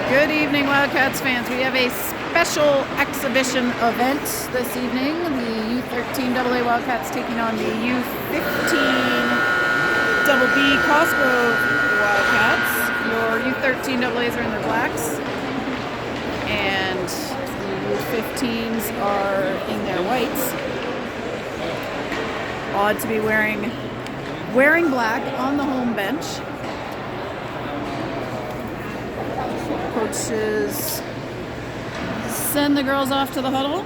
Good evening, Wildcats fans. We have a special exhibition event this evening. The U15BB Wildcats taking on the U15BB Cosgrove Wildcats. Your U13AAs are in their blacks, and the U15s are in their whites. Odd to be wearing black on the home bench. Coaches send the girls off to the huddle.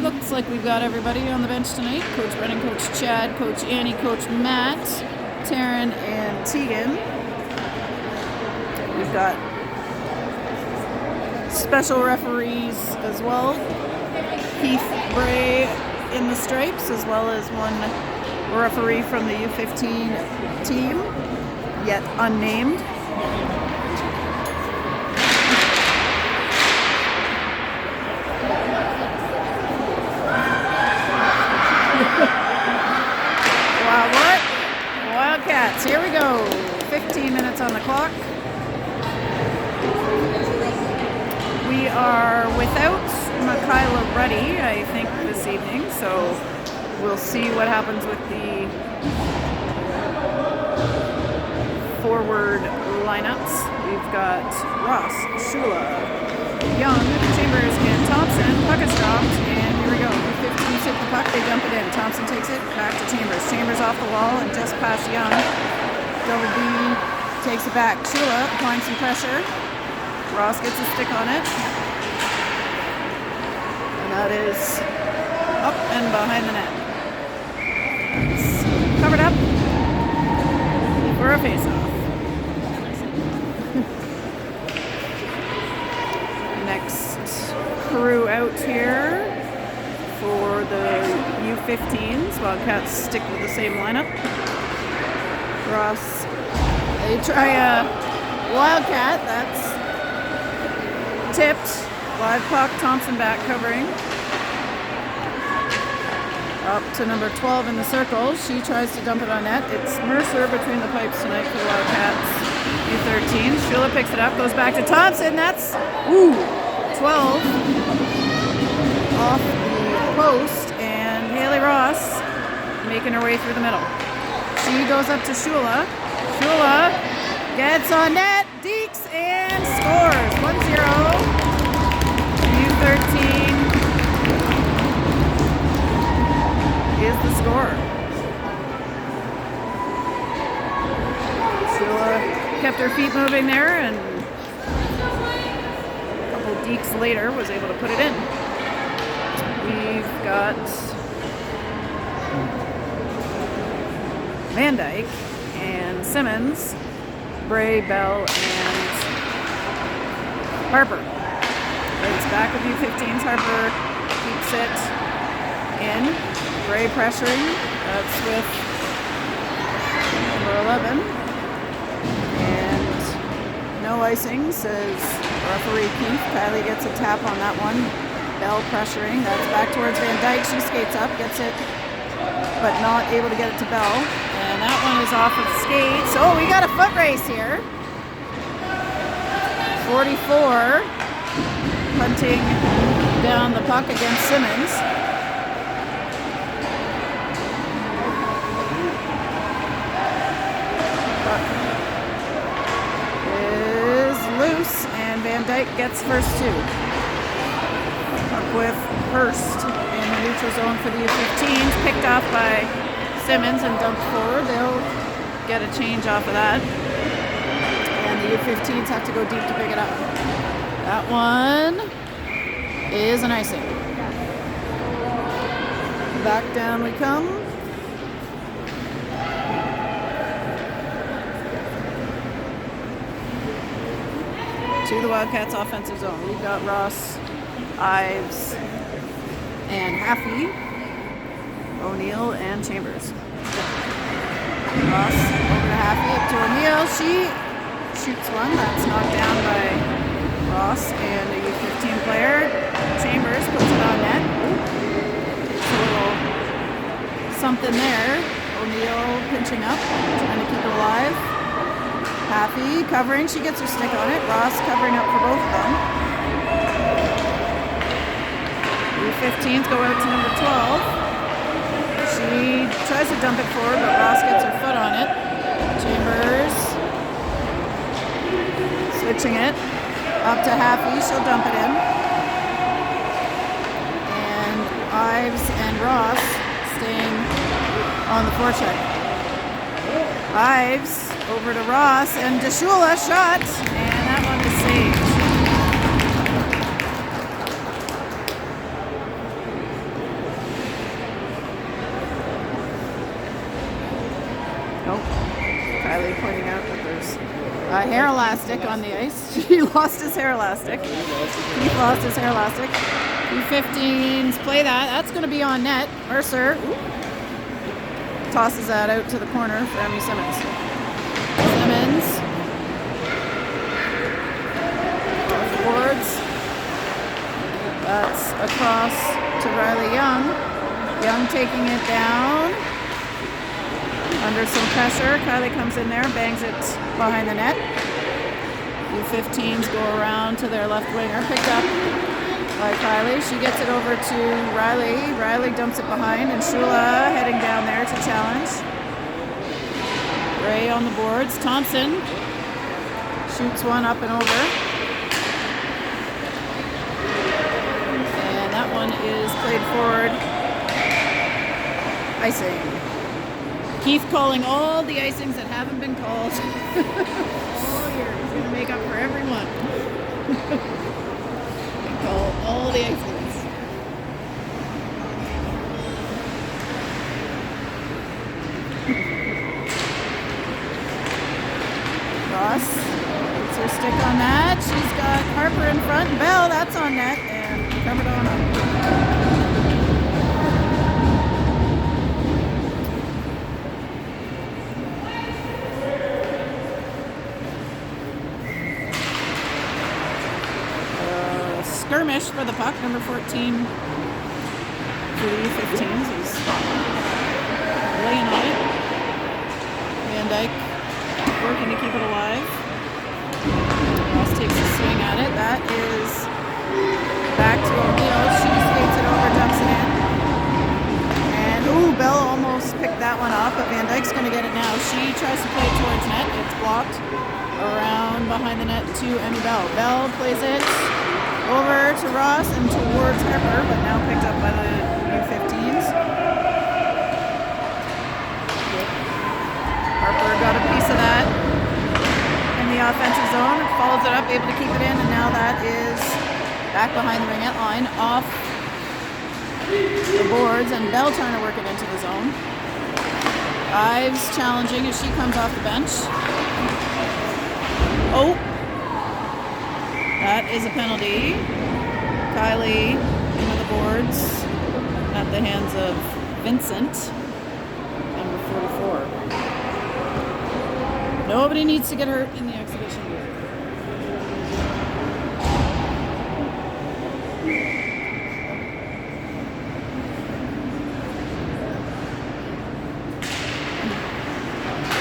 Looks like we've got everybody on the bench tonight. Coach Brennan, Coach Chad, Coach Annie, Coach Matt, Taryn, and Tegan. We've got special referees as well. Keith Bray in the stripes, as well as one referee from the U15 team, yet unnamed. Wow, what? Wildcats, here we go. 15 minutes on the clock. We are without Michaela Ruddy, I think, this evening, so we'll see what happens with the forward lineups. We've got Ross, Shula, Young, Chambers, and Thompson. Puck is dropped, and here we go. The 15s hit the puck, they dump it in. Thompson takes it back to Chambers. Chambers off the wall and just past Young. Double B takes it back. Shula applying some pressure. Ross gets a stick on it. And that is up and behind the net. It's covered up for a face-off. Next crew out here for the U15s. Wildcats stick with the same lineup. Ross, they try a Wildcat. That's tipped. Live puck, Thompson back covering. Up to number 12 in the circle. She tries to dump it on net. It's Mercer between the pipes tonight for the Wildcats. U13. Shula picks it up, goes back to Thompson. That's 12 off the post, and Haley Ross making her way through the middle. She goes up to Shula. Shula gets on net, dekes, and scores. 1-0. U13 is the score. Shula kept her feet moving there, and a couple dekes later was able to put it in. We've got Van Dyke and Simmons, Bray, Bell, and Harper. It's back with U15s. Harper keeps it in. Bray pressuring. That's with number 11. And no icing, says referee Keith. Kylie gets a tap on that one. Bell pressuring. That's back towards Van Dyke. She skates up, gets it, but not able to get it to Bell. And that one is off of skates. Oh, we got a foot race here. 44. Hunting down the puck against Simmons. Puck is loose, and Van Dyke gets first two. Puck with Hurst in the neutral zone for the U15s, picked off by Simmons and dumped forward. They'll get a change off of that, and the U15s have to go deep to pick it up. That one is an icing. Back down we come. To the Wildcats offensive zone. We've got Ross, Ives, and Haffey, O'Neill, and Chambers. Ross over to Haffey, up to O'Neill. She shoots one. That's knocked down by Ross, and a U15 player. Chambers puts it on net. It's a little something there. O'Neill pinching up, trying to keep it alive. Happy covering, she gets her stick on it. Ross covering up for both of them. U15s go out to number 12. She tries to dump it forward, but Ross gets her foot on it. Chambers switching it up to Happy, she'll dump it in. And Ives and Ross staying on the forecheck. Ives over to Ross, and Deshula shot, and that one is saved. Nope. Kylie pointing out that there's a hair elastic on the ice. He lost his hair elastic. He lost his hair elastic. U15s play that. That's going to be on net. Mercer tosses that out to the corner for Emmy Simmons. Simmons. Boards. That's across to Riley Young. Young taking it down. Under some pressure. Kylie comes in there, bangs it behind the net. U15s go around to their left winger. Picked up by Kylie. She gets it over to Riley. Riley dumps it behind, and Shula heading down there to challenge. Ray on the boards. Thompson shoots one up and over. And that one is played forward. Icing. Keith calling all the icings that haven't been called all year. He's going to make up for every one. Call all the icings. Ross gets her stick on that. She's got Harper in front. Bell, that's on net. And covered on up. Skirmish for the puck, number 14 for the U15s. He's laying on it. Van Dyke working to keep it alive. Ross takes a swing at it. That is back to O'Neill. She skates it over, dumps it in. And, ooh, Bell almost picked that one up, but Van Dyke's going to get it now. She tries to play it towards net. It's blocked around behind the net to Emmy Bell. Bell plays it over to Ross and towards Harper, but now picked up by the U15s. Harper got a piece of that in the offensive zone, follows it up, able to keep it in, and now that is back behind the ringette line, off the boards, and Bell trying to work it into the zone. Ives challenging as she comes off the bench. Oh! That is a penalty. Kylie into the boards at the hands of Vincent, number 44. Nobody needs to get hurt in the exhibition game.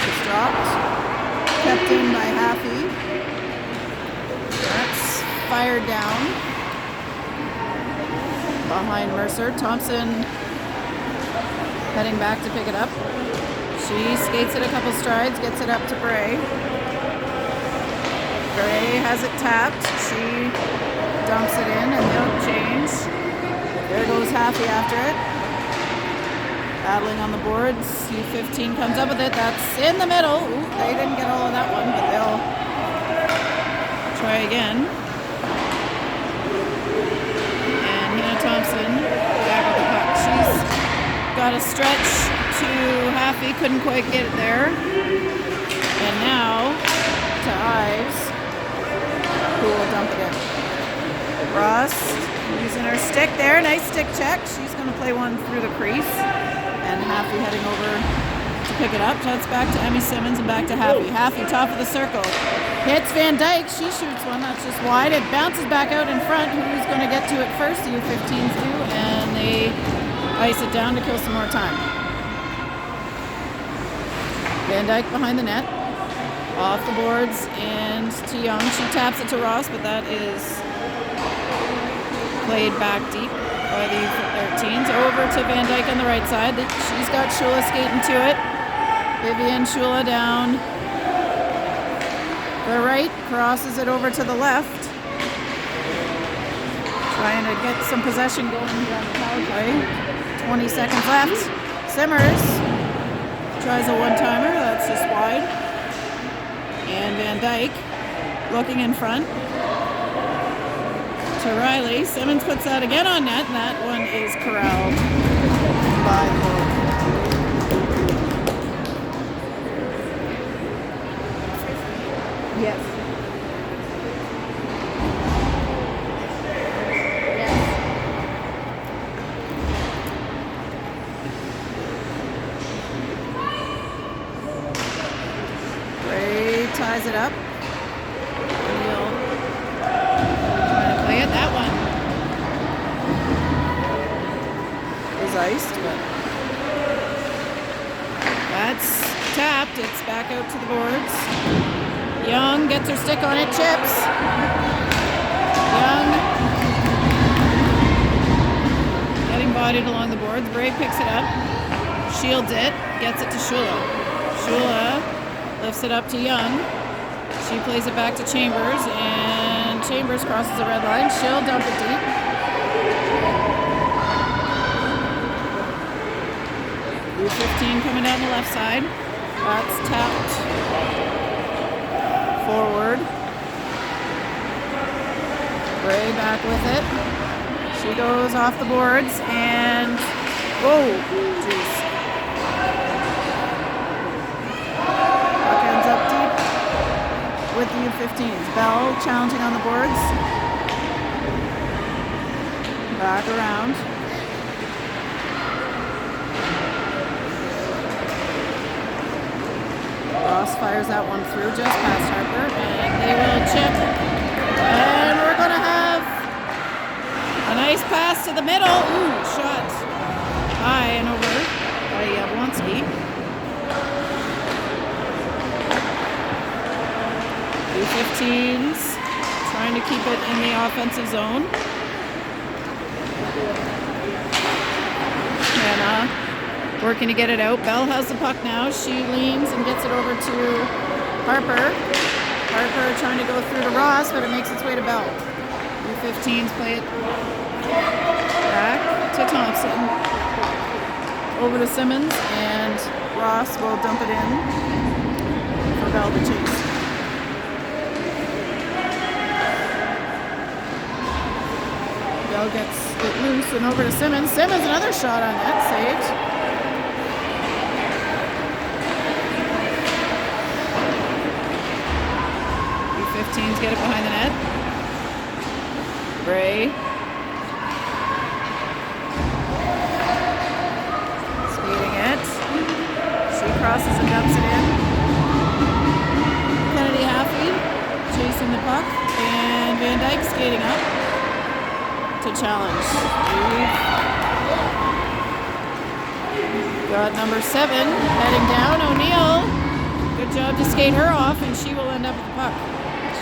It's dropped. Kept in by Haffey. Fired down behind Mercer. Thompson heading back to pick it up. She skates it a couple strides, gets it up to Bray. Bray has it tapped. She dumps it in, and they'll change. There goes Haffey after it. Battling on the boards. U15 comes up with it. That's in the middle. Ooh, they didn't get all of that one, but they'll try again. Thompson back with the puck. She's got a stretch to Haffey, couldn't quite get it there. And now to Ives, who will dump it in. Ross using her stick there, nice stick check. She's going to play one through the crease. And Haffey heading over to pick it up. Jets back to Emmy Simmons and back to Haffey. Haffey, top of the circle. Hits Van Dyke. She shoots one. That's just wide. It bounces back out in front. Who's going to get to it first? The U15s do. And they ice it down to kill some more time. Van Dyke behind the net. Off the boards and to Young. She taps it to Ross, but that is played back deep by the U13s. Over to Van Dyke on the right side. She's got Shula skating to it. Vivian Shula down the right, crosses it over to the left. Trying to get some possession going here on the power play. 20 seconds left. Simmers tries a one-timer. That's just wide. And Van Dyke looking in front to Riley. Simmons puts that again on net, and that one is corralled by the goal. Yes. Ties it up. O'Neill trying to play it. That one is iced, but that's tapped. It's back out to the boards. Young gets her stick on it. Chips. Young getting bodied along the boards. Bray picks it up. Shields it. Gets it to Shula. Shula lifts it up to Young. She plays it back to Chambers, and Chambers crosses the red line. She'll dump it deep. U15 coming down the left side. That's tapped forward. Bray back with it. She goes off the boards, and whoa, jeez. With the U15s. Bell challenging on the boards. Back around. Ross fires that one through just past Harper, and they will chip. And we're going to have a nice pass to the middle. Ooh, shot high and over by Yablonski. U15s trying to keep it in the offensive zone. Hannah working to get it out. Bell has the puck now. She leans and gets it over to Harper. Harper trying to go through to Ross, but it makes its way to Bell. U15s play it back to Thompson. Over to Simmons, and Ross will dump it in for Bell to chase. Bell gets it loose and over to Simmons. Simmons, another shot on net, saved. U15s get it behind the net. Bray. Speeding it. She crosses and dumps it in. Kennedy Haffey chasing the puck. And Van Dyke skating up to challenge. We've got number 7 heading down. O'Neill, good job to skate her off, and she will end up with the puck.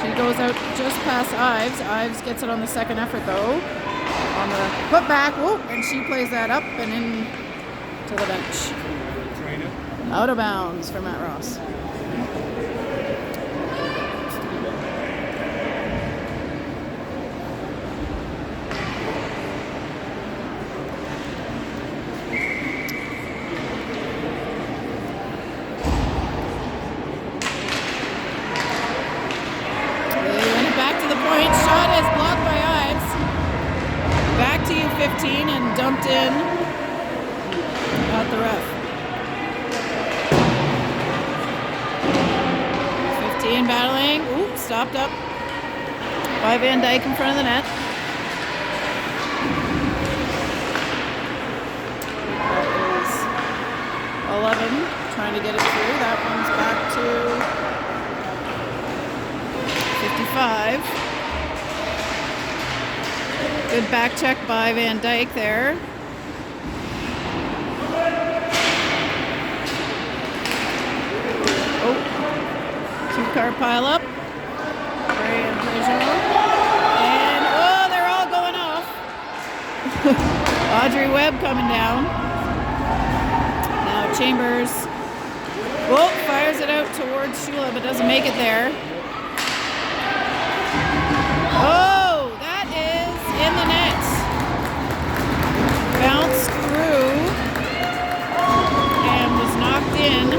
She goes out just past Ives. Ives gets it on the second effort though. On the putback, and she plays that up and in to the bench. Out of bounds for Matt Ross. And dumped in at the ref. 15 battling. Ooh, stopped up by Van Dyke in front of the net. That is 11 trying to get it through. That one's back to 55. Good back check by Van Dyke there. Oh, car pile up. Bray and Peugeot. And, oh, they're all going off. Audrey Webb coming down. Now Chambers. Whoa, fires it out towards Shula, but doesn't make it there. Oh, that is in the net. Bounced through and was knocked in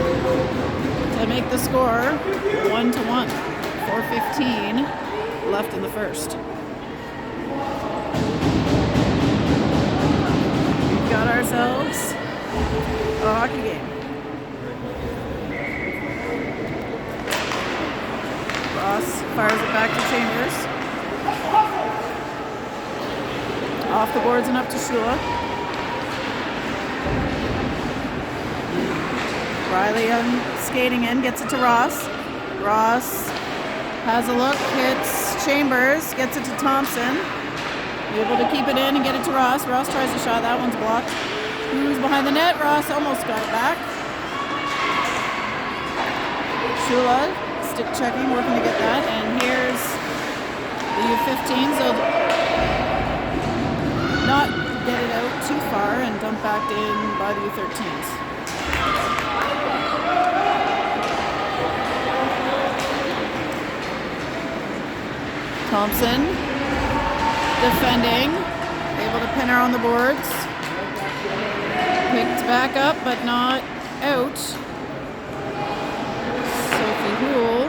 to make the score 1-1. 4:15 left in the first. We've got ourselves a hockey game. Ross fires it back to Chambers. Off the boards and up to Shula. Riley skating in, gets it to Ross. Ross has a look, hits Chambers, gets it to Thompson. Able to keep it in and get it to Ross. Ross tries a shot, that one's blocked. Who's behind the net? Ross almost got it back. Shula, stick checking, working to get that. And here's the U15s. They'll not get it out too far and dump back in by the U13s. Thompson defending, able to pin her on the boards. Picked back up, but not out. Sophie Houle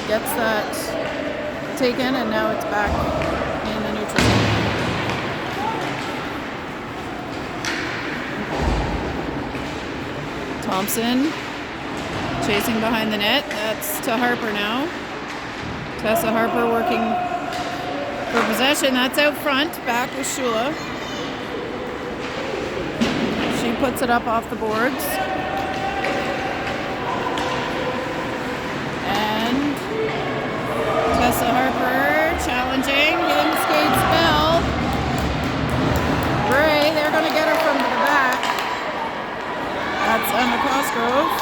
gets that taken, and now it's back in the neutral zone. Thompson chasing behind the net. That's to Harper now. Tessa Harper working for possession. That's out front. Back with Shula. She puts it up off the boards. And Tessa Harper challenging. Hitting skates Bell. Bray, they're going to get her from the back. That's Emma Cosgrove.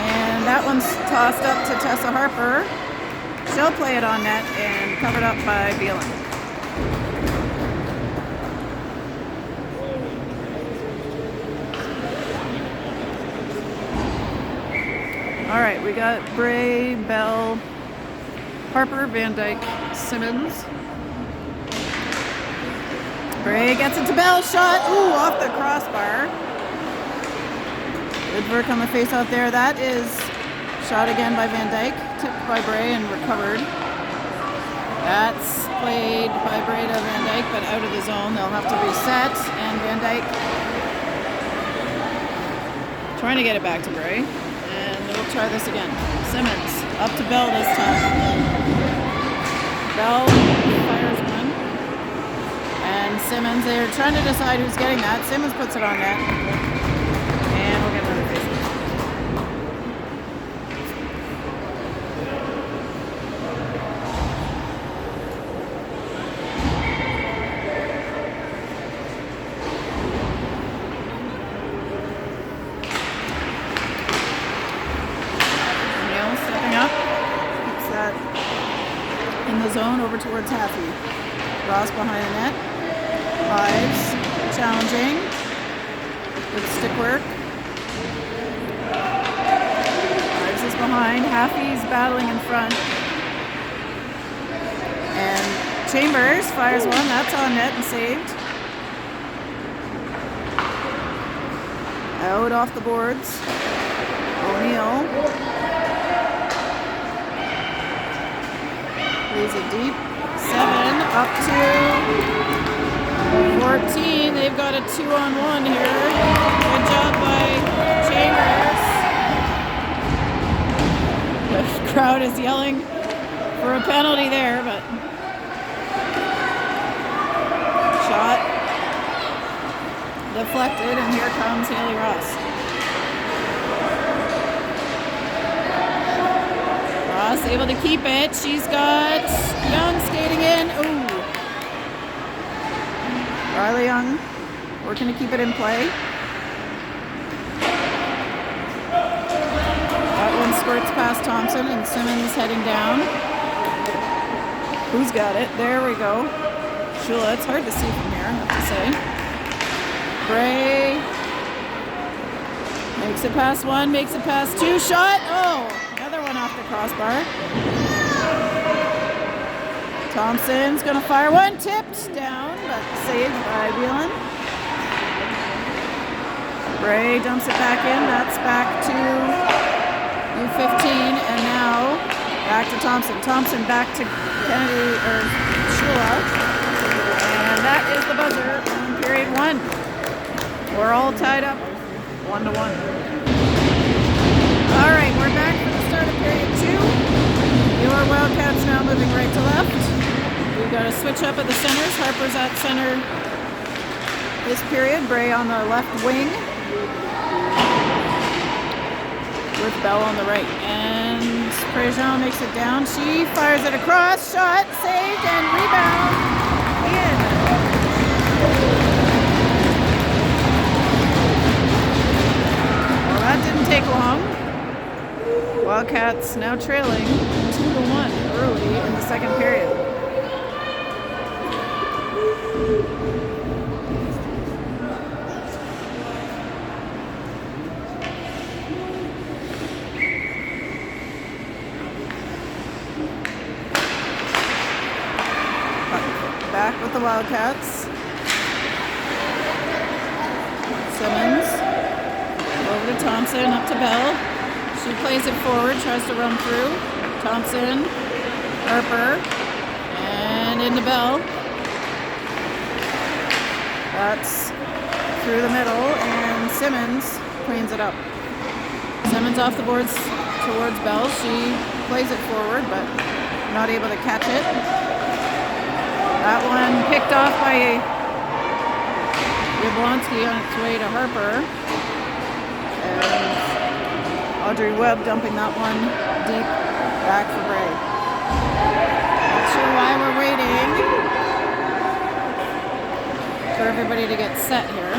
And that one's tossed up to Tessa Harper. She'll play it on net and covered up by Beelan. All right, we got Bray, Bell, Harper, Van Dyke, Simmons. Bray gets it to Bell, shot, ooh, off the crossbar. Good work on the face out there. That is shot again by Van Dyke, tipped by Bray and recovered. That's played by Bray to Van Dyke, but out of the zone. They'll have to reset, and Van Dyke trying to get it back to Bray. And we'll try this again. Simmons, up to Bell this time. Bell fires one. And Simmons, they're trying to decide who's getting that. Simmons puts it on net. And we'll get another face. Zone over towards Haffey. Ross behind the net. Ives challenging. Good stick work. Ives is behind. Haffey's battling in front. And Chambers fires one. That's on net and saved. Out off the boards. O'Neill. Plays it deep. 7 up to 14. They've got a 2-on-1 here. Good job by Chambers. The crowd is yelling for a penalty there, but shot deflected, and here comes Haley Ross. Ross able to keep it. She's got Young skating in. Ooh. Riley Young working to keep it in play. That one's squirts past Thompson, and Simmons heading down. Who's got it? There we go. Shula, it's hard to see from here, I have to say. Bray makes it past one, makes it past two. Shot! Oh! Another one off the crossbar. Thompson's gonna fire one, tipped down, but saved by Whelan. Bray dumps it back in. That's back to U15, and now back to Thompson. Thompson back to Kennedy or Shula, and that is the buzzer on period one. We're all tied up, 1-1. All right, we're back for the start of period two. Your Wildcats now moving right to left. We've got a switch up at the centers. Harper's at center this period. Bray on the left wing, with Bell on the right. And Prejean makes it down. She fires it across. Shot, saved, and rebound in. Well, that didn't take long. Wildcats now trailing 2-1 early in the second period. Back with the Wildcats. Simmons over to Thompson, up to Bell. She plays it forward, tries to run through. Thompson, Harper, and into Bell. That's through the middle, and Simmons cleans it up. Simmons off the boards towards Bell. She plays it forward, but not able to catch it. That one picked off by Jablonski on its way to Harper. And Audrey Webb dumping that one deep back for Bray. Not sure why we're waiting for everybody to get set here.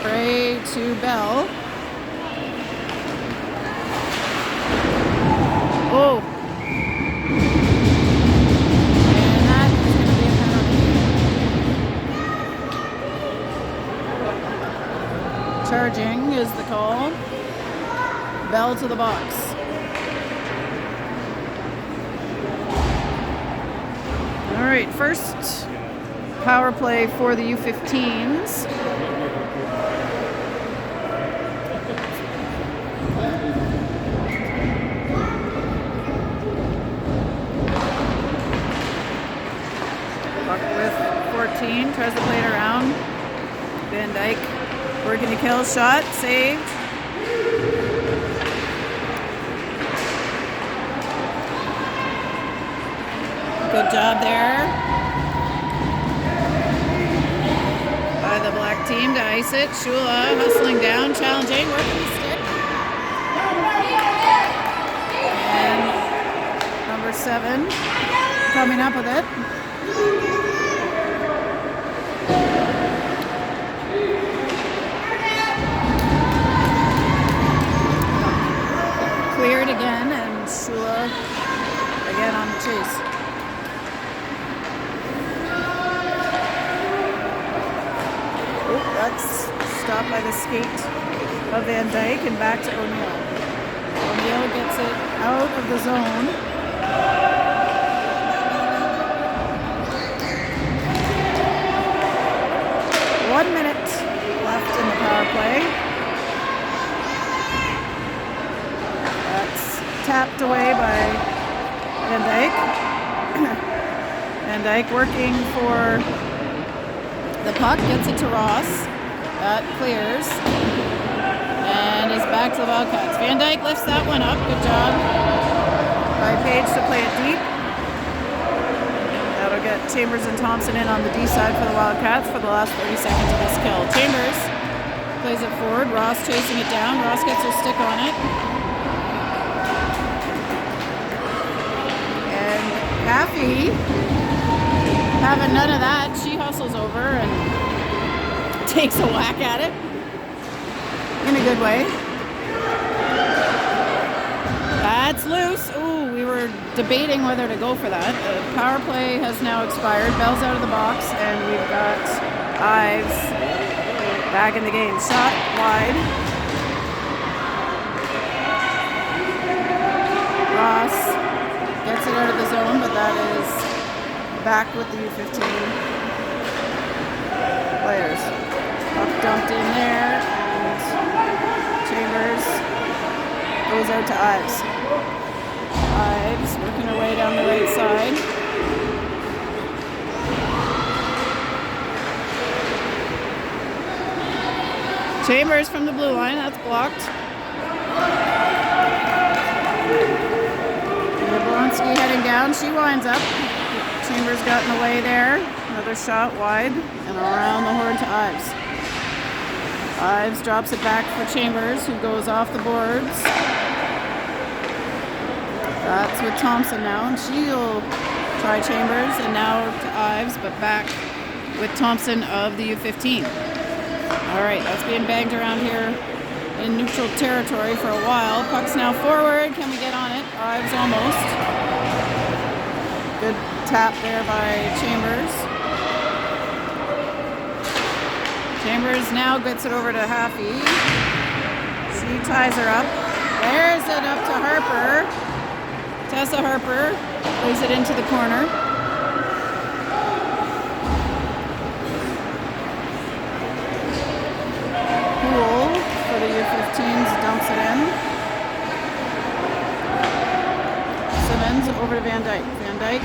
Bray to Bell. Oh! Charging is the call. Bell to the box. All right, first power play for the U15s. Buck with 14, tries to play it around. Van Dyke working to kill, shot, saved. Good job there by the black team to ice it. Shula hustling down, challenging, working the stick. And number 7 coming up with it. Cleared again, and Shula again on the chase. That's stopped by the skate of Van Dyke and back to O'Neill. O'Neill gets it out of the zone. One minute left in the power play. That's tapped away by Van Dyke. Van Dyke working for the puck, gets it to Ross. That clears. And is back to the Wildcats. Van Dyke lifts that one up. Good job by Page to play it deep. That'll get Chambers and Thompson in on the D side for the Wildcats for the last 30 seconds of this kill. Chambers plays it forward. Ross chasing it down. Ross gets her stick on it. And Happy having none of that. She hustles over and takes a whack at it in a good way. That's loose. Ooh, we were debating whether to go for that. The power play has now expired. Bell's out of the box, and we've got Ives back in the game. Shot wide. Ross gets it out of the zone, but that is back with the U15 players. Puck dumped in there, and Chambers goes out to Ives. Ives working her way down the right side. Chambers from the blue line, that's blocked. Jablonski heading down, she winds up. Chambers got in the way there. Another shot wide and around the horn to Ives. Ives drops it back for Chambers, who goes off the boards. That's with Thompson now, and she'll try Chambers, and now to Ives, but back with Thompson of the U15. All right, that's being banged around here in neutral territory for a while. Puck's now forward. Can we get on it? Ives almost. Good tap there by Chambers. Chambers now gets it over to Haffey. She ties her up. There's it up to Harper. Tessa Harper plays it into the corner. Poole for the U15s dumps it in. Simmons over to Van Dyke. Van Dyke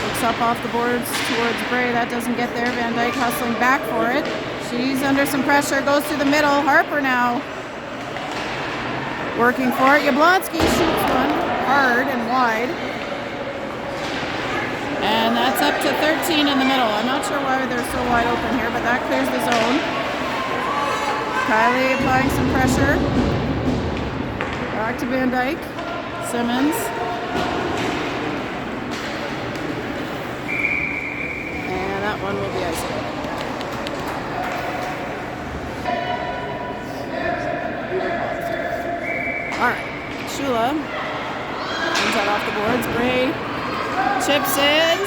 looks up off the boards towards Bray. That doesn't get there. Van Dyke hustling back for it. She's under some pressure. Goes through the middle. Harper now working for it. Jablonski shoots one hard and wide. And that's up to 13 in the middle. I'm not sure why they're so wide open here, but that clears the zone. Kylie applying some pressure. Back to Van Dyke. Simmons. And that one will be isolated. All right. Shula comes out off the boards. Bray chips it.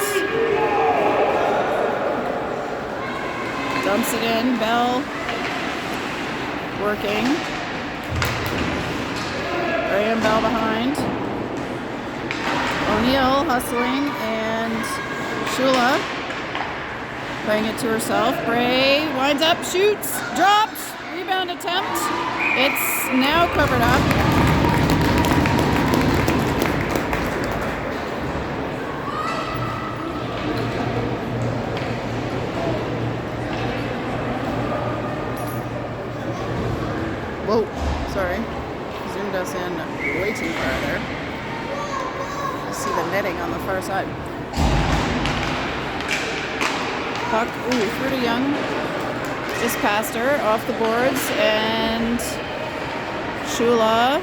Dumps it in. Bell working. Bray and Bell behind. O'Neill hustling, and Shula playing it to herself. Bray winds up, shoots, drops, rebound attempt. It's now covered up. Whoa, sorry. Zoomed us in way too far there. You see the netting on the far side. Puck, through to Young. Just past her, off the boards, and Shula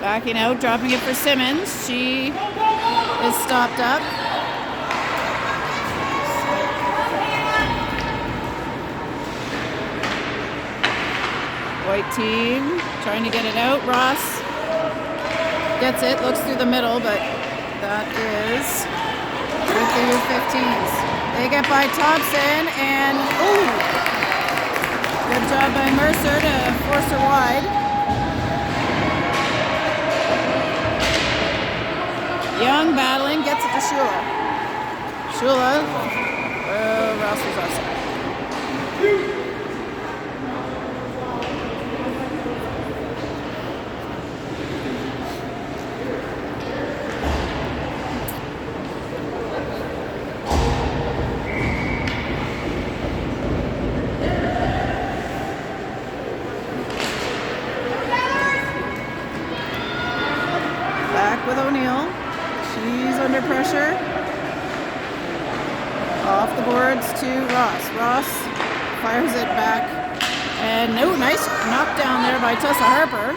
backing out, dropping it for Simmons. She is stopped up. White team trying to get it out. Ross gets it, looks through the middle, but that is with the U15s. They get by Thompson, and good job by Mercer to force her wide. Young battling, gets it to Shula. Shula, Ross was offside. With O'Neill. She's under pressure. Off the boards to Ross. Ross fires it back. And nice knockdown there by Tessa Harper.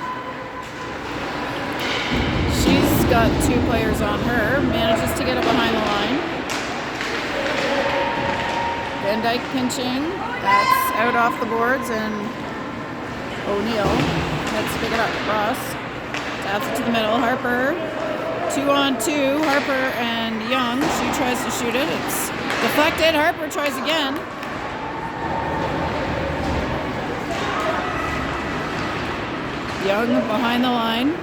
She's got two players on her. Manages to get it behind the line. Van Dyke pinching. That's out off the boards, and O'Neill heads to pick it up. Ross. Taps it to the middle. Harper, 2-on-2. Harper and Young. She tries to shoot it. It's deflected. Harper tries again. Young behind the line.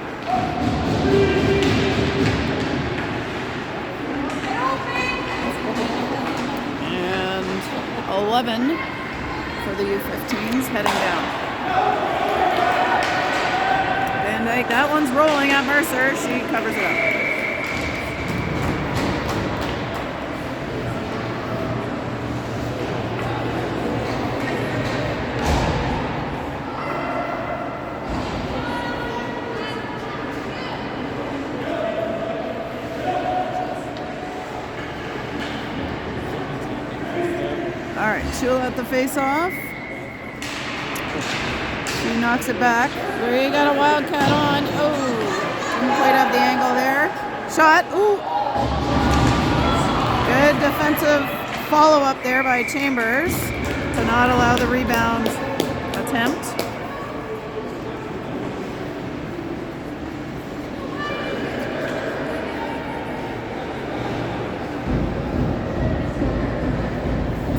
And 11 for the U15s heading down. Van Dyke, that one's rolling at Mercer. She covers it up. All right, Shula at the face-off. She knocks it back. We got a Wildcat on. Oh, didn't quite have the angle there. Shot. Ooh. Good defensive follow-up there by Chambers to not allow the rebound attempt.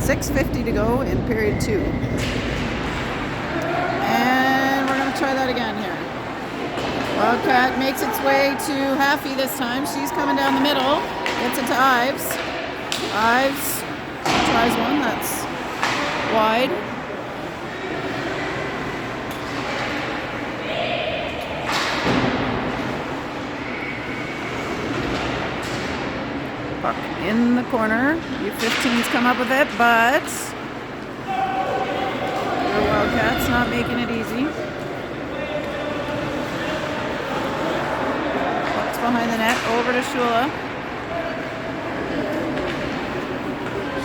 .650 to go in period 2. And we're going to try that again here. Wildcat makes its way to Haffey this time. She's coming down the middle. Gets it to Ives. Ives tries one. That's wide. Puck in the corner. U15's come up with it, but the Wildcats not making it easy. Puck's behind the net, over to Shula.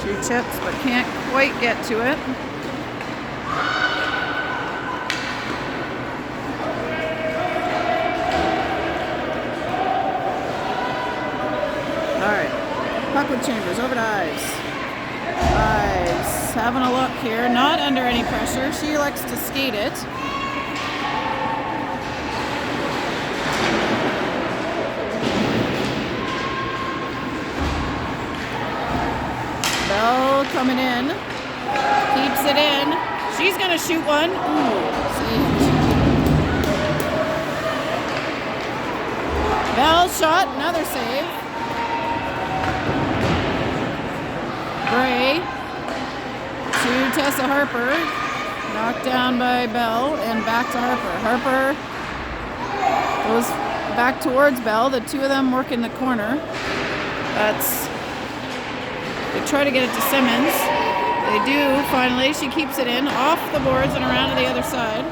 She chips, but can't quite get to it. All right. Puck with Chambers, over to Ives. Ives having a look here, not under any pressure. She elects to skate it. Bell coming in, keeps it in. She's gonna shoot one. Ooh, saved. Bell shot, another save. Gray to Tessa Harper, knocked down by Bell, and back to Harper. Harper goes back towards Bell. The two of them work in the corner. They try to get it to Simmons. They do, finally. She keeps it in, off the boards and around to the other side.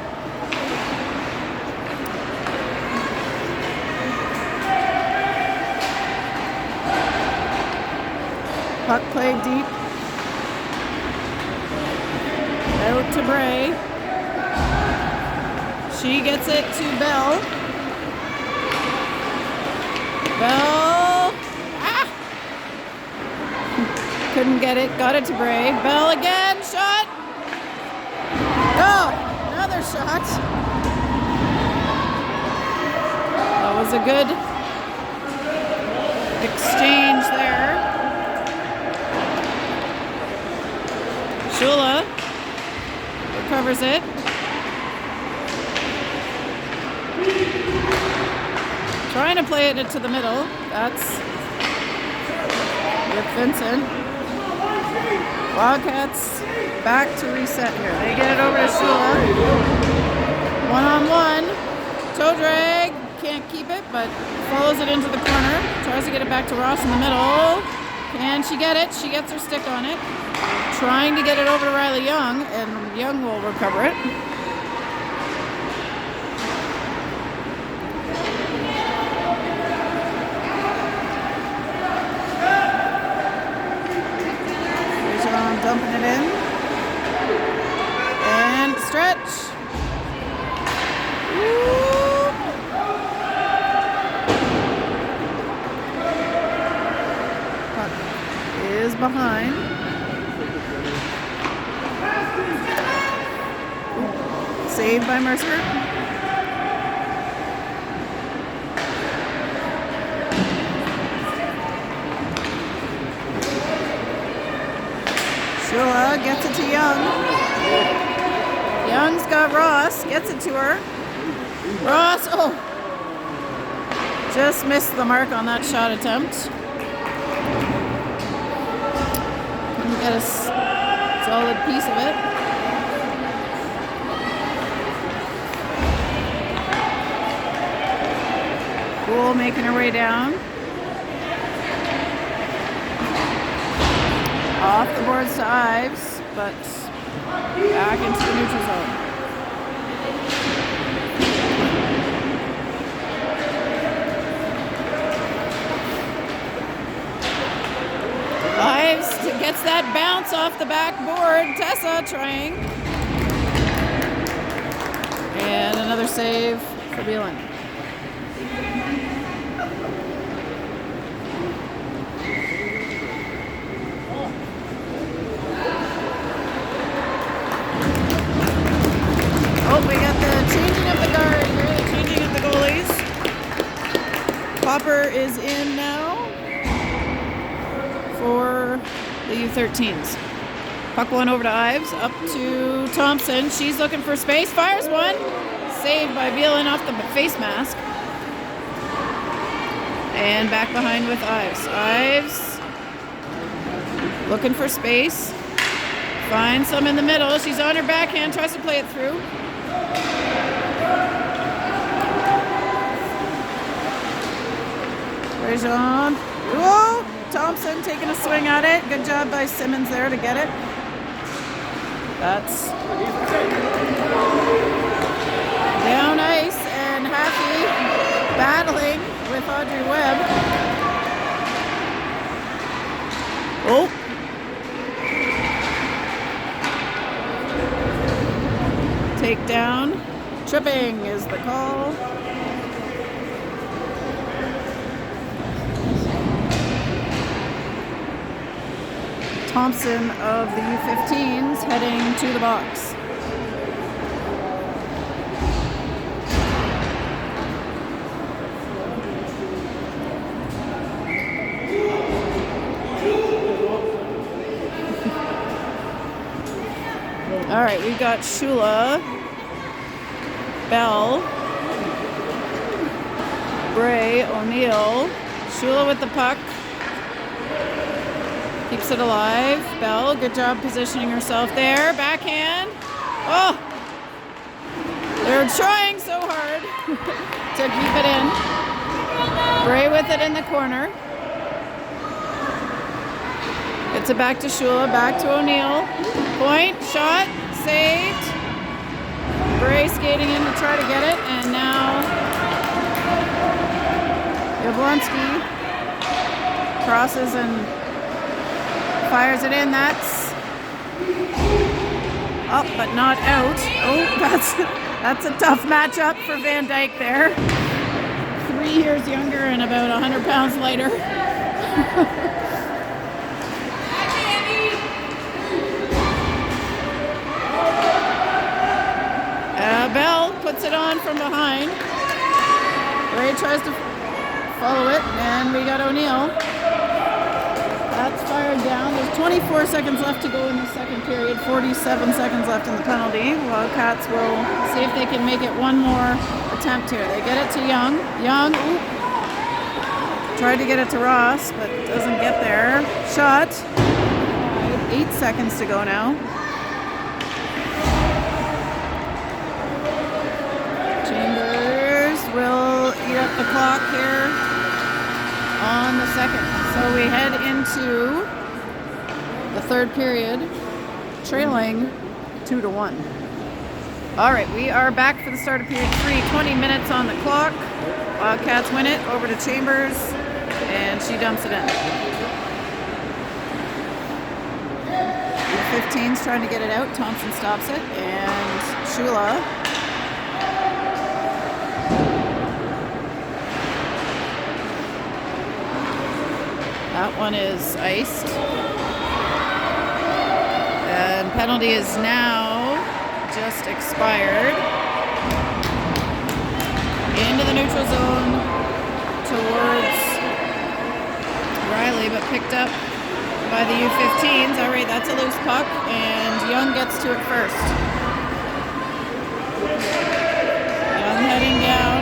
Puck played deep. Out to Bray. She gets it to Bell. Bell. Ah! Couldn't get it. Got it to Bray. Bell again. Shot. Oh, another shot. That was a good exchange there. Shula recovers it. Trying to play it to the middle. That's with Vincent. Wildcats back to reset here. They get it over to Shula. 1-on-1. Toe drag. Can't keep it, but follows it into the corner. Tries to get it back to Ross in the middle. Can she get it? She gets her stick on it. Trying to get it over to Riley Young, and Young will recover it. Dumping it in. And stretch. Woo. Puck is behind. Saved by Mercer. Shula gets it to Young. Young's got Ross, gets it to her. Ross, just missed the mark on that shot attempt. Couldn't get a solid piece of it. Goal making her way down. Off the boards to Ives, but back into the neutral zone. Ives gets that bounce off the backboard. Tessa trying. And another save for Beelan. We got the changing of the guard here, the changing of the goalies. Popper is in now for the U13s. Puck one over to Ives, up to Thompson. She's looking for space, fires one. Saved by Beelan off the face mask. And back behind with Ives. Ives looking for space. Finds some in the middle. She's on her backhand, tries to play it through. Rejon. Whoa! Thompson taking a swing at it. Good job by Simmons there to get it. That's down ice, and Happy battling with Audrey Webb. Takedown. Tripping is the call. Thompson of the U15s heading to the box. All right, we got Shula, Bell, Bray, O'Neill. Shula with the puck. Keeps it alive. Bell, good job positioning herself there. Backhand. Oh! They're trying so hard to keep it in. Bray with it in the corner. Gets it back to Shula, back to O'Neill. Point, shot, saved. Bray skating in to try to get it, and now Jablonski crosses and fires it in. That's up but not out. Oh, that's a tough matchup for Van Dyke there. 3 years younger and about 100 pounds lighter. Bell puts it on from behind. Ray tries to follow it, and we got O'Neill. That's fired down. There's 24 seconds left to go in the second period, 47 seconds left in the penalty. Wildcats will see if they can make it one more attempt here. They get it to Young. Young, tried to get it to Ross, but doesn't get there. Shot. 8 seconds to go now. Chambers will eat up the clock here on the second. So we head into the third period, trailing 2-1. All right, we are back for the start of period 3. 20 minutes on the clock. Wildcats win it over to Chambers, and she dumps it in. The 15's trying to get it out. Thompson stops it, and Shula. That one is iced. And penalty is now just expired. Into the neutral zone towards Riley, but picked up by the U15s. All right, that's a loose puck, and Young gets to it first. Young heading down.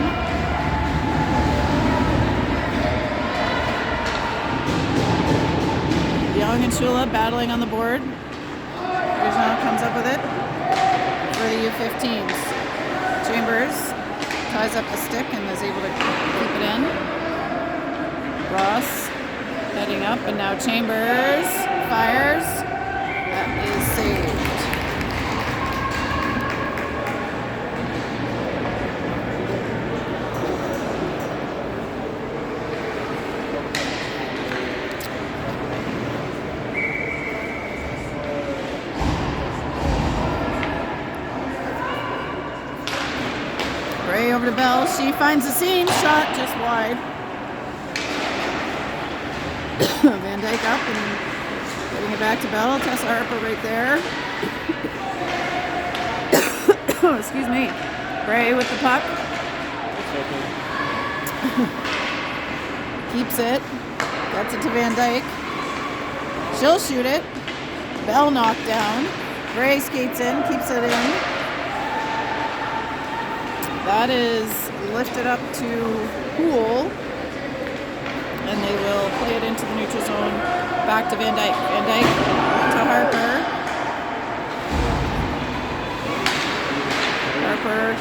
Young and Shula battling on the board. Arizona comes up with it for the U15s. Chambers ties up the stick and is able to keep it in. Ross heading up, and now Chambers fires. That is saved. Gray over to Bell. She finds the seam. Shot just wide. Van Dyke up and getting it back to Bell. Tessa Harper right there. Oh, excuse me. Gray with the puck. Keeps it. Gets it to Van Dyke. She'll shoot it. Bell knocked down. Gray skates in. Keeps it in. That is lifted up to Poole. And they will play it into the neutral zone. Back to Van Dyke. Van Dyke to Harper. Harper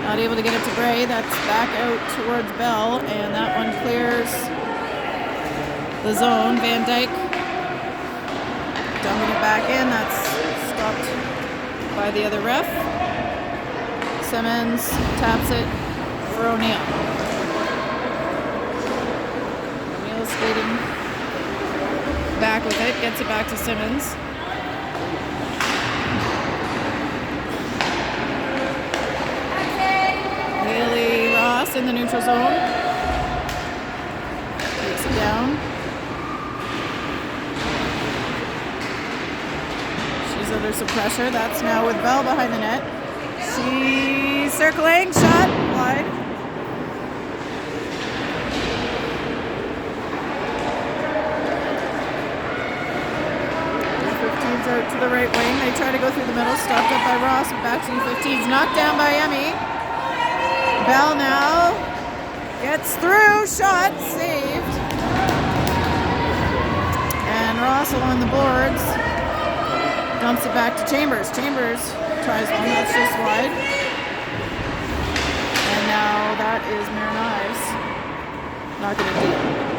not able to get it to Gray. That's back out towards Bell. And that one clears the zone. Van Dyke dumping it back in. That's stopped by the other ref. Simmons taps it for O'Neill. Skating back with it, gets it back to Simmons. Haley Ross in the neutral zone. Takes it down. She's under some pressure. That's now with Bell behind the net. She's circling, shot wide. Out to the right wing. They try to go through the middle. Stopped up by Ross. Back to U15s. Knocked down by Emmy. Bell now gets through. Shot saved. And Ross along the boards dumps it back to Chambers. Chambers tries one. That's just wide. And now that is Mare Knives. Not going to do it.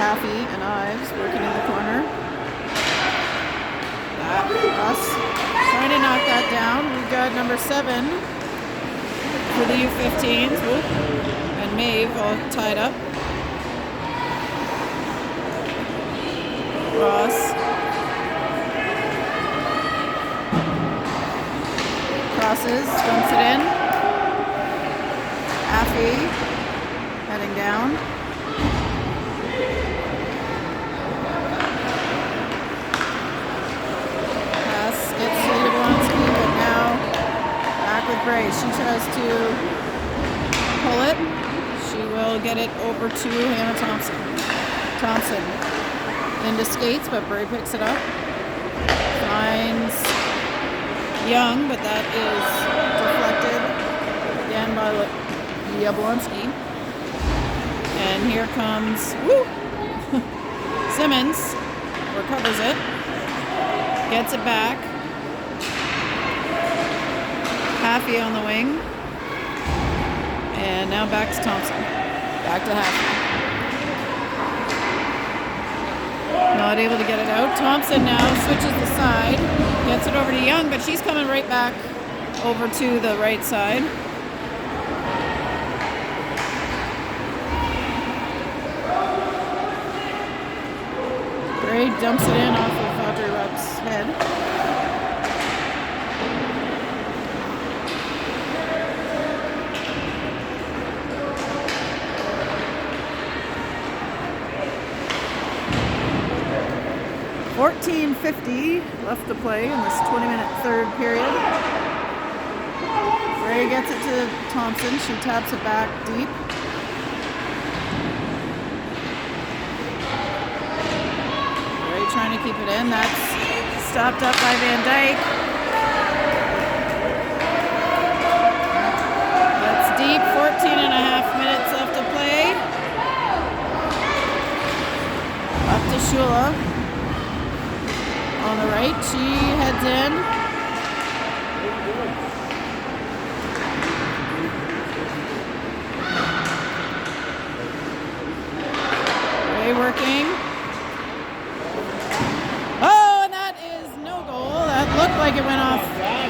Haffey and Ives working in the corner. Ross trying to knock that down. We've got number 7 for the U15s. Whoop. And Maeve all tied up. Ross. Crosses, dumps it in. Haffey heading down. With Gray. She tries to pull it. She will get it over to Hannah Thompson. Thompson into skates, but Bray picks it up. Finds Young, but that is deflected again by Yablonski. And here comes Simmons. Recovers it. Gets it back. Haffey on the wing. And now back to Thompson. Back to Haffey. Not able to get it out. Thompson now switches the side. Gets it over to Young, but she's coming right back over to the right side. Gray dumps it in off of Audrey Rupp's head. $14.50 left to play in this 20-minute third period. Gray Bray gets it to Thompson. She taps it back deep. Bray trying to keep it in. That's stopped up by Van Dyke. That's deep. 14.5 minutes left to play. Up to Shula. On the right, she heads in. Ray working. Oh, and that is no goal. That looked like it went off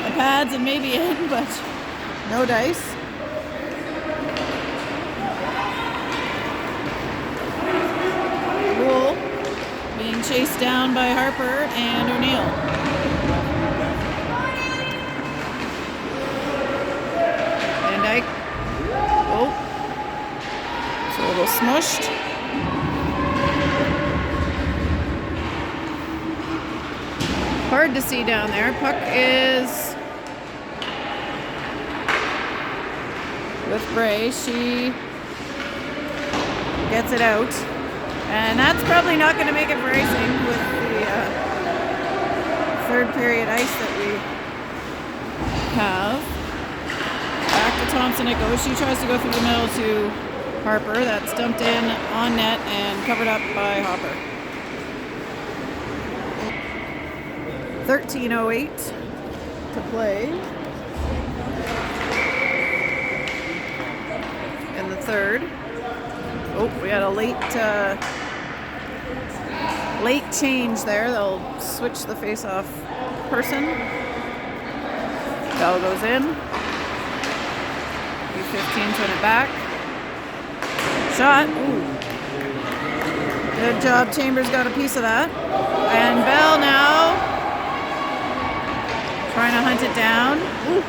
the pads and maybe in, but no dice. Goal being chased down by Harper and O'Neill. Van Dyke. Oh. It's a little smushed. Hard to see down there. Puck is with Bray. She gets it out. And that's probably not going to make it for icing with the third period ice that we have. Back to Thompson it goes. She tries to go through the middle to Harper. That's dumped in on net and covered up by Hopper. 13:08 to play in the third. Oh, we had a late change there. They'll switch the face-off person. Bell goes in. U15 turn it back. Shot. Ooh. Good job. Chambers got a piece of that. And Bell now trying to hunt it down. Ooh.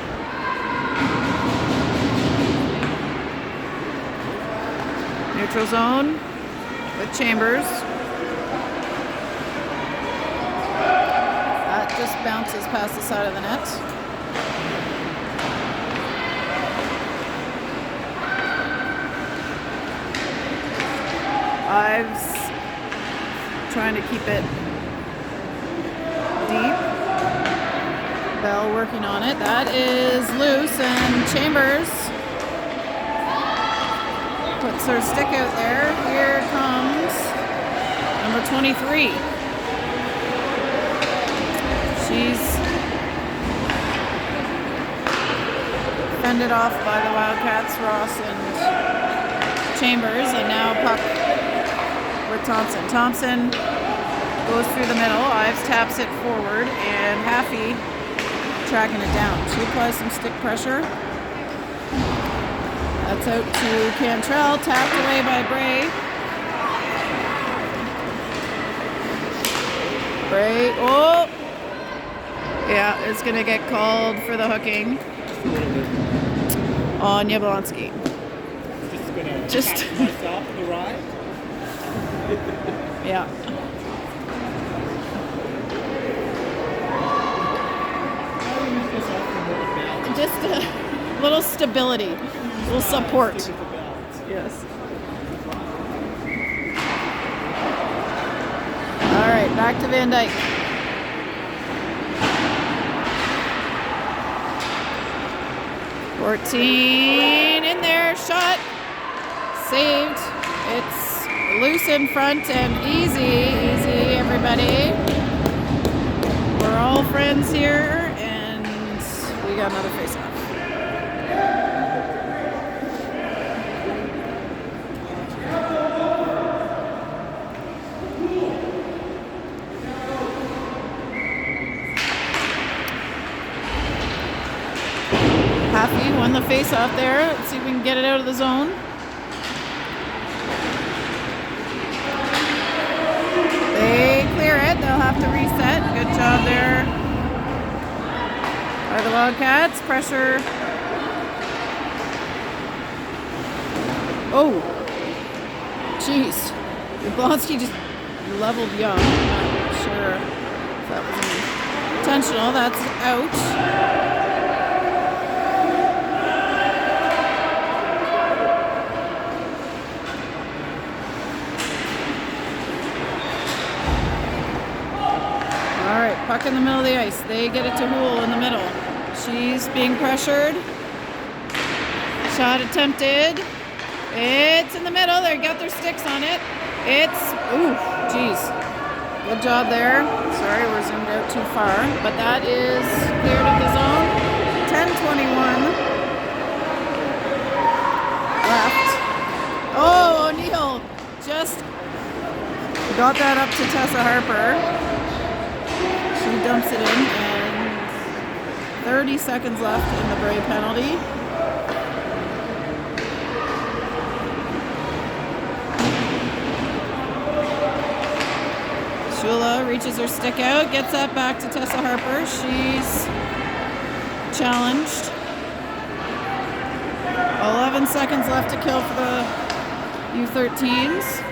Neutral zone with Chambers. That just bounces past the side of the net. Ives trying to keep it deep. Bell working on it. That is loose, and Chambers puts her stick out there. Here comes number 23. She's fended off by the Wildcats, Ross and Chambers, and now puck with Thompson. Thompson goes through the middle. Ives taps it forward, and Haffey tracking it down. She applies some stick pressure. That's out to Cantrell, tapped away by Bray. Bray, oh! Yeah, it's going to get called for the hooking on Yablonski. Just going to myself the ride? Yeah. Just a little stability, a little support. Yes. All right, back to Van Dyke. $14 in there, shot, saved. It's loose in front and easy, everybody. We're all friends here, and we got another face-off. Haffey won the face-off there. Let's see if we can get it out of the zone. They clear it. They'll have to reset. Good job there by the Wildcats. Pressure. Oh. Jeez. Yablonski just leveled Young. I'm not sure if that was intentional. That's out. in the middle of the ice. They get it to Hool in the middle. She's being pressured. Shot attempted. It's in the middle. They got their sticks on it. It's, ooh, geez. Good job there. Sorry, we're zoomed out too far. But that is cleared of the zone. 10:21 left. Oh, O'Neill just got that up to Tessa Harper. She dumps it in, and 30 seconds left in the Bray penalty. Shula reaches her stick out, gets that back to Tessa Harper. She's challenged. 11 seconds left to kill for the U13s.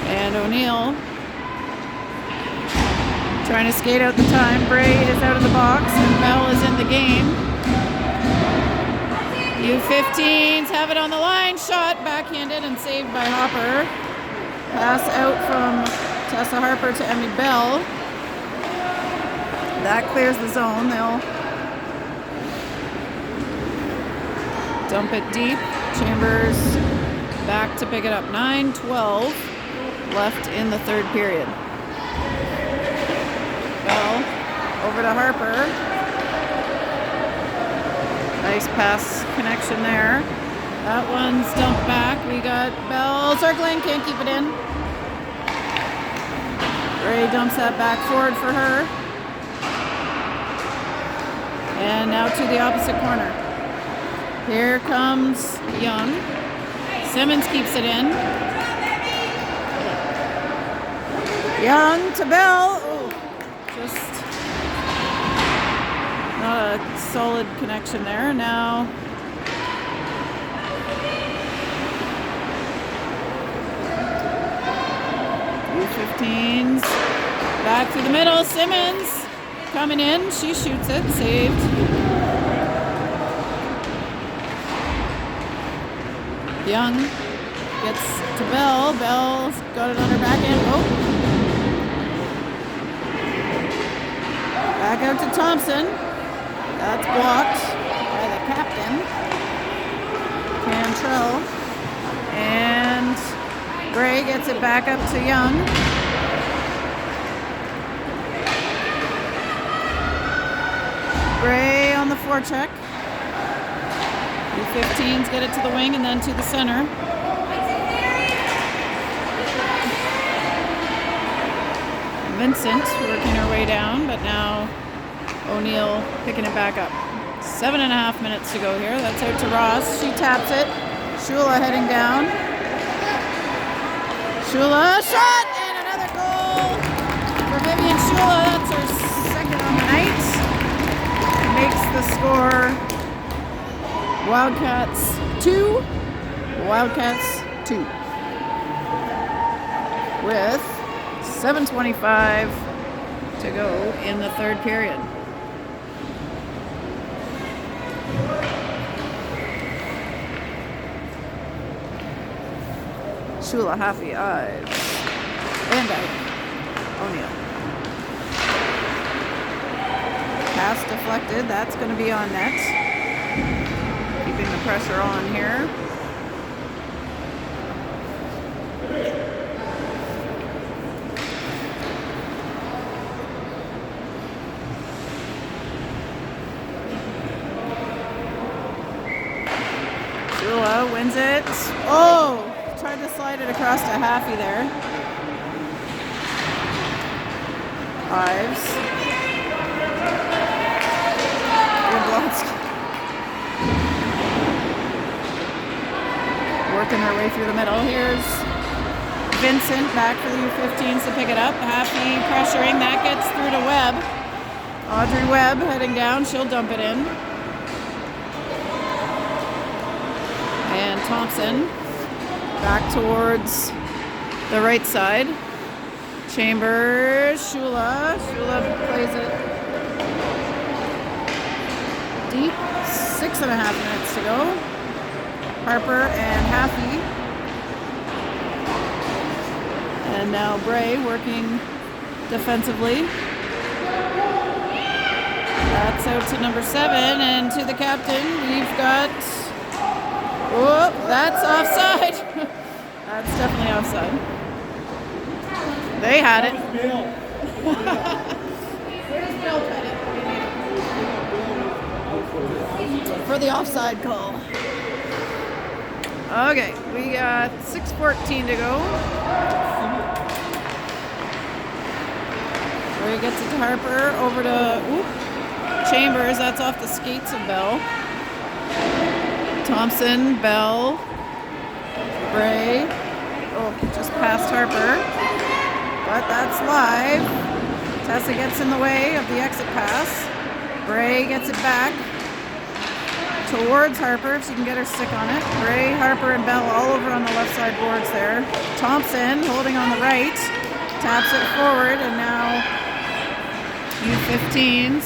And O'Neill trying to skate out the time. Bray is out of the box and Bell is in the game. U15s have it on the line. Shot backhanded and saved by Hopper. Pass out from Tessa Harper to Emmy Bell. That clears the zone. They'll dump it deep. Chambers back to pick it up. 9:12 left in the third period. Bell over to Harper. Nice pass connection there. That one's dumped back. We got Bell circling, can't keep it in. Ray dumps that back forward for her. And now to the opposite corner. Here comes Young. Simmons keeps it in. Young to Bell. Oh, just not a solid connection there. Now U15s back through the middle. Simmons coming in. She shoots it. Saved. Young gets to Bell. Bell's got it on her backhand. Oh. Back out to Thompson. That's blocked by the captain, Cantrell. And Gray gets it back up to Young. Gray on the forecheck. U15s get it to the wing and then to the center. Vincent working her way down, but now O'Neill picking it back up. 7.5 minutes to go here. That's out to Ross. She taps it. Shula heading down. Shula, shot! And another goal for Vivian Shula. That's her second on the night. Makes the score Wildcats 2. Wildcats 2. With 7:25 to go in the third period. Shula Happy Ives. And out. O'Neill. Pass deflected. That's going to be on net. Keeping the pressure on here. Shula wins it. Oh! Tried to slide it across to Haffey there. Ives. Working her way through the middle. Here's Vincent back for the U15s to pick it up. Haffey pressuring. That gets through to Webb. Audrey Webb heading down. She'll dump it in. And Thompson back towards the right side. Chambers, Shula. Shula plays it deep. 6.5 minutes to go. Harper and Haffey. And now Bray working defensively. That's out to number 7 and to the captain. We've got, oh, that's offside. That's definitely offside. They had it. Where's Bill Pettit? For the offside call. Okay, we got 6:14 to go. Ray gets it to Harper, over to Chambers. That's off the skates of Bell. Thompson, Bell, Bray. Oh, just past Harper. But that's live. Tessa gets in the way of the exit pass. Bray gets it back towards Harper if she can get her stick on it. Bray, Harper, and Bell all over on the left side boards there. Thompson holding on the right. Taps it forward, and now U15s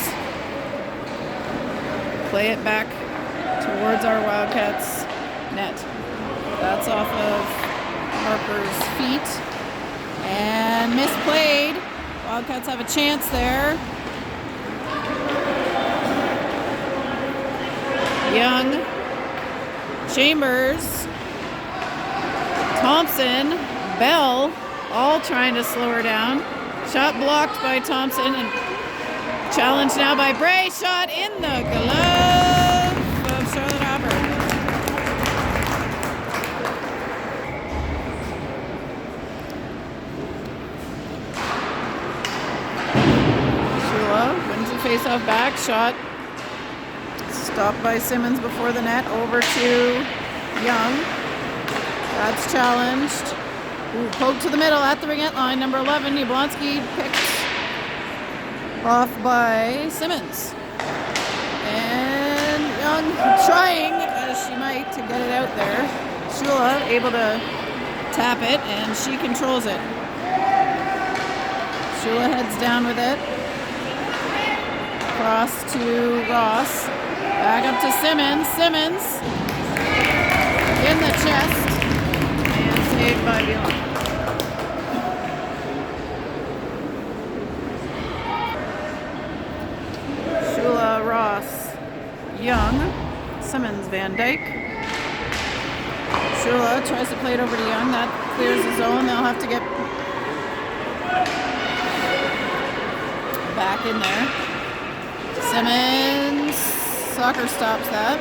play it back towards our Wildcats net. That's off of Harper's feet. And misplayed. Wildcats have a chance there. Young, Chambers, Thompson, Bell, all trying to slow her down. Shot blocked by Thompson and challenged now by Bray. Shot in the glove of Charlotte Hopper. Shula wins the faceoff back. Shot stopped by Simmons before the net. Over to Young. That's challenged. Ooh, poke to the middle at the ringette line. Number 11, Yablonski picked off by Simmons. And Young trying, as she might, to get it out there. Shula able to tap it, and she controls it. Shula heads down with it. Cross to Ross. Back up to Simmons. Simmons in the chest and saved by Bielan. Shula, Ross, Young, Simmons, Van Dyke. Shula tries to play it over to Young. That clears the zone. They'll have to get back in there. Simmons. Soccer stops that.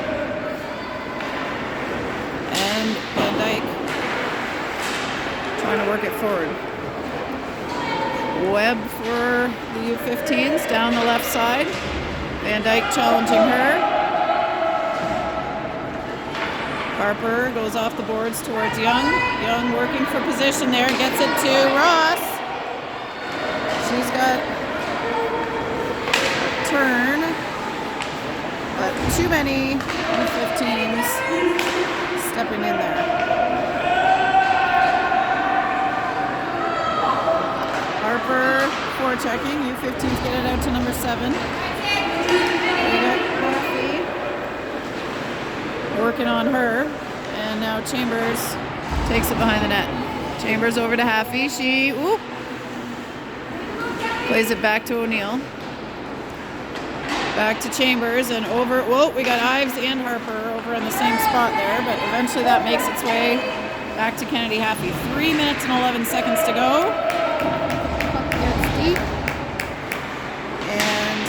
And Van Dyke trying to work it forward. Webb for the U15s down the left side. Van Dyke challenging her. Harper goes off the boards towards Young. Young working for position there. Gets it to Ross. She's got turn. But too many U15s stepping in there. Harper forechecking. U15s get it out to number 7. We got Coffey working on her. And now Chambers takes it behind the net. Chambers over to Haffey. She plays it back to O'Neill. Back to Chambers and over. Whoa, we got Ives and Harper over on the same spot there, but eventually that makes its way back to Kennedy Haffey. 3 minutes and 11 seconds to go. Puck gets deep. And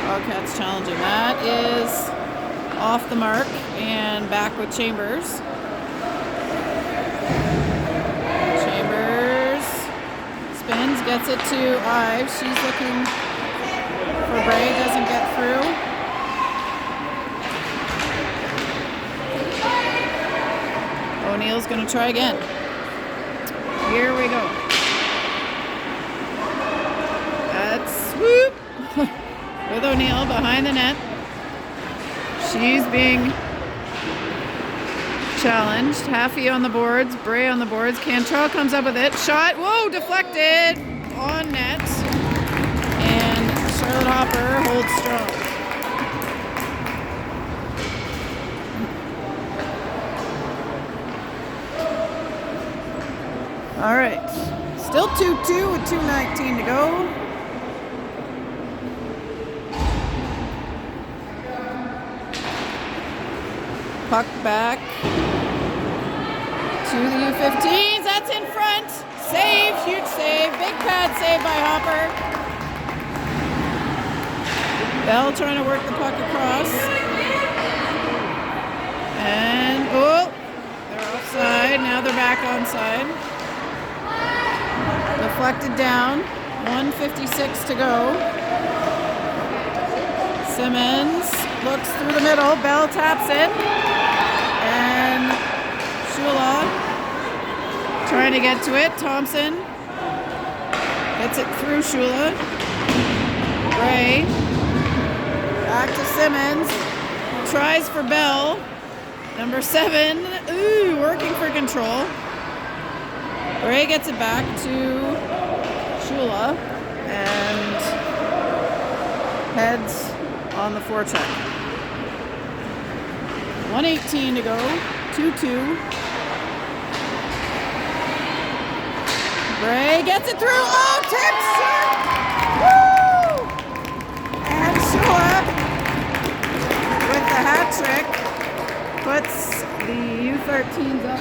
Wildcats challenging. That is off the mark and back with Chambers. Chambers spins, gets it to Ives. She's looking for Bray, doesn't get through. O'Neill's going to try again. Here we go. That's swoop with O'Neill behind the net. She's being challenged. Haffey on the boards, Bray on the boards. Cantrell comes up with it. Shot, whoa, deflected on net. And Charlotte Hopper holds strong. All right, still 2-2 with 2:19 to go. Puck back to the U15s. That's in front. Save, huge save. Big pad save by Hopper. Bell trying to work the puck across. And, oh, they're offside. Now they're back onside. Deflected down. 1:56 to go. Simmons looks through the middle. Bell taps in. And Shula trying to get to it. Thompson gets it through Shula. Gray back to Simmons. Tries for Bell. Number 7. Ooh, working for control. Gray gets it back to Shula and heads on the forecheck. 1:18 to go. 2-2. Gray gets it through. Oh, tips! Woo! And Shula with the hat trick puts the U13s up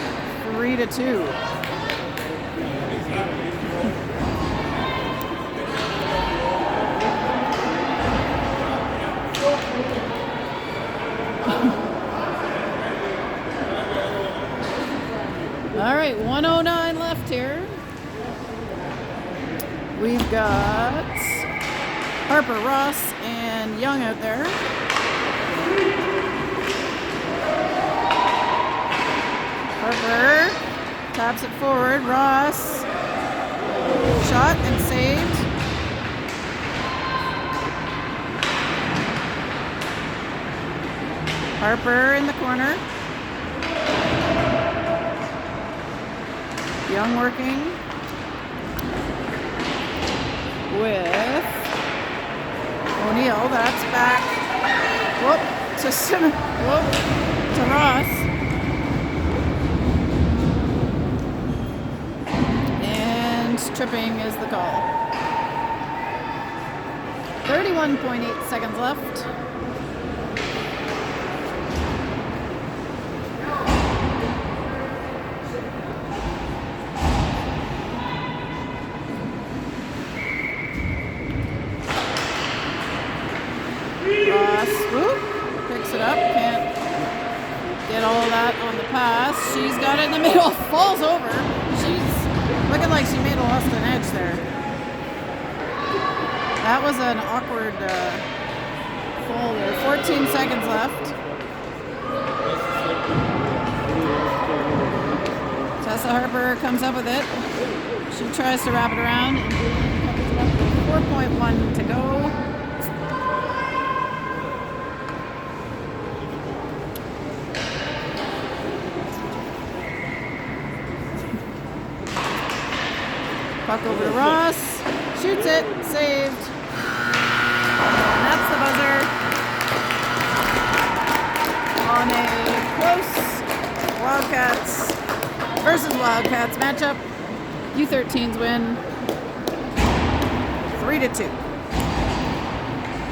3-2. All right, 1:09 left here. We've got Harper, Ross, and Young out there. Harper taps it forward. Ross shot and saved. Harper in the corner. Young working with O'Neill. That's back. Whoop to Simmons. Whoop to Ross. And tripping is the call. 31.8 seconds left. Picks it up, can't get all that on the pass. She's got it in the middle, falls over. She's looking like she may have lost an edge there. That was an awkward fall there. 14 seconds left. Tessa Harper comes up with it. She tries to wrap it around. 4.1 to go. Puck over to Ross, shoots it, saved. And that's the buzzer on a close Wildcats versus Wildcats matchup. U13s win 3-2.